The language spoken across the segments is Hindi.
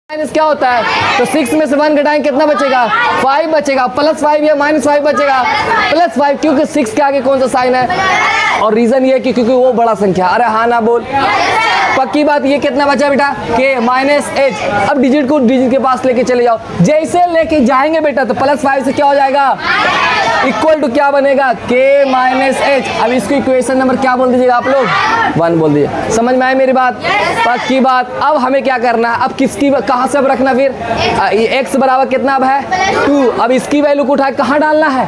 माइनस क्या होता है, तो 6 में से 1 घटाएं कितना बचेगा, 5 बचेगा, +5 या -5 बचेगा, +5, क्योंकि 6 के आगे कौन सा साइन है, और रीजन ये कि क्योंकि वो बड़ा संख्या। अरे हाँ ना बोल, पक्की बात। ये कितना बचा बेटा, k -h। अब डिजिट को डिजिट के पास लेके चले जाओ, जैसे लेके जाएंगे बेटा तो +5 से क्या हो जाएगा, इक्वल टू क्या बनेगा, k -h। अब इसको इक्वेशन नंबर क्या बोल दीजिएगा आप लोग, 1 बोल दीजिए। समझ में आए मेरी बात, पक्की बात। अब हमें क्या करना है, अब किसकी कहाँ से अब रखना, फिर x बराबर कितना अब है 2। अब इसकी वैल्यू को उठा कहाँ डालना है,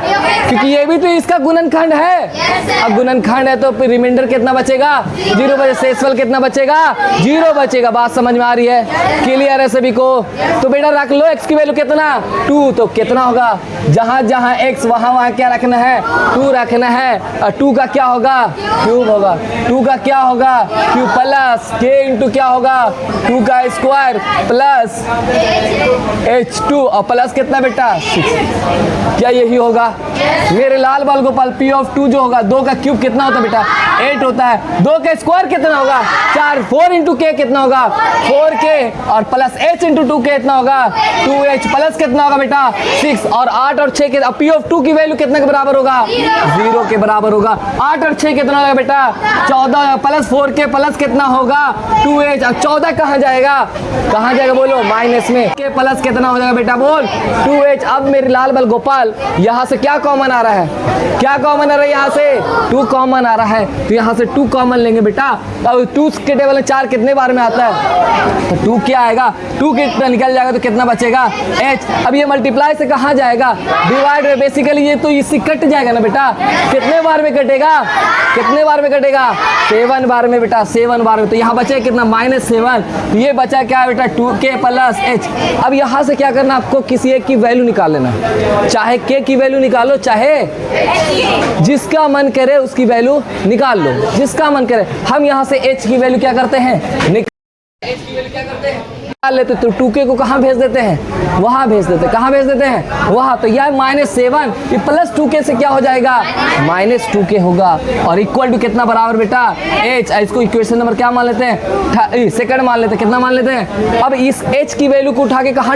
क्योंकि ये भी तो इसका गुणनखंड है। अब गुणनखंड है तो रिमाइंडर कितना बचेगा, 0 बचे, शेषफल कितना बचेगा, 0 बचेगा। बात समझ में आ रही है, क्लियर है सभी को। तो बेटा रख लो x की वैल्यू कितना 2, तो कितना होगा, जहाँ जहाँ x वहाँ वहाँ क्या रखना है, 2 रखना है। और 2 का क्या होगा, क्यूब होगा। 2 का क्या होगा, क्यूब प्लस k इंटू क्या होगा, 2 का स्क्वायर प्लस h2 और प्लस कितना बेटा 6। क्या यही होगा मेरे लाल बाल गोपाल, p ऑफ 2 जो होगा, 2 का क्यूब कितना होता है बेटा 8 होता है, 2 का स्क्वायर कितना होगा 4, 4 इंटू k कितना होगा 4k, और प्लस h इंटू 2k कितना होगा 2h, प्लस कितना होगा बेटा 6, और 8 और 6 के, अब p ऑफ 2 की वैल्यू कितने के बराबर होगा, 0 के बराबर होगा। 8 और 6 कितना होगा बेटा 14, प्लस 4k प्लस कितना होगा 2h। अब 14 कहाँ जाएगा, कहाँ जाएगा बोलो, माइनस में, k प्लस कितना हो जाएगा बेटा बोल 2h। अब मेरे लाल बल गोपाल यहाँ से क्या कॉमन आ रहा है, क्या कॉमन आ रहा है, यहाँ से 2 कॉमन आ रहा है, तो यहाँ से 2 कॉमन लेंगे बेटा। अब 2 के टेबल में 4 कितने बार में आता है, तो 2 क्या आएगा, 2 कितना निकल जाएगा तो कितना बचेगा h। अब ये मल्टीप्लाई से कहाँ जाएगा, डिवाइड में, बेसिकली ये तो इससे कट जाएगा ना बेटा, कितने बार में कटेगा, कितने बार में कटेगा 7 बार में बेटा, 7 बार में। तो यहाँ बचे कितना -7, तो ये बचा क्या बेटा 2k प्लस h। अब यहाँ से क्या करना, आपको किसी एक की वैल्यू निकाल लेना, चाहे k की वैल्यू निकालो, चाहे जिसका मन करे उसकी वैल्यू निकाल लो, जिसका मन करे। हम यहाँ से h की वैल्यू क्या करते हैं, निकाल लेते, तो 2k को कहाँ भेज देते हैं, वहाँ भेज देते, कहाँ भेज देते हैं, वहाँ। तो यह -7 ये प्लस 2k से क्या हो जाएगा, -2k होगा, और इक्वल टू कितना बराबर बेटा h। इसको इक्वेशन नंबर क्या मान लेते हैं, सेकंड मान लेते हैं, कितना मान लेते हैं। अब इस h की वैल्यू को उठा के कहाँ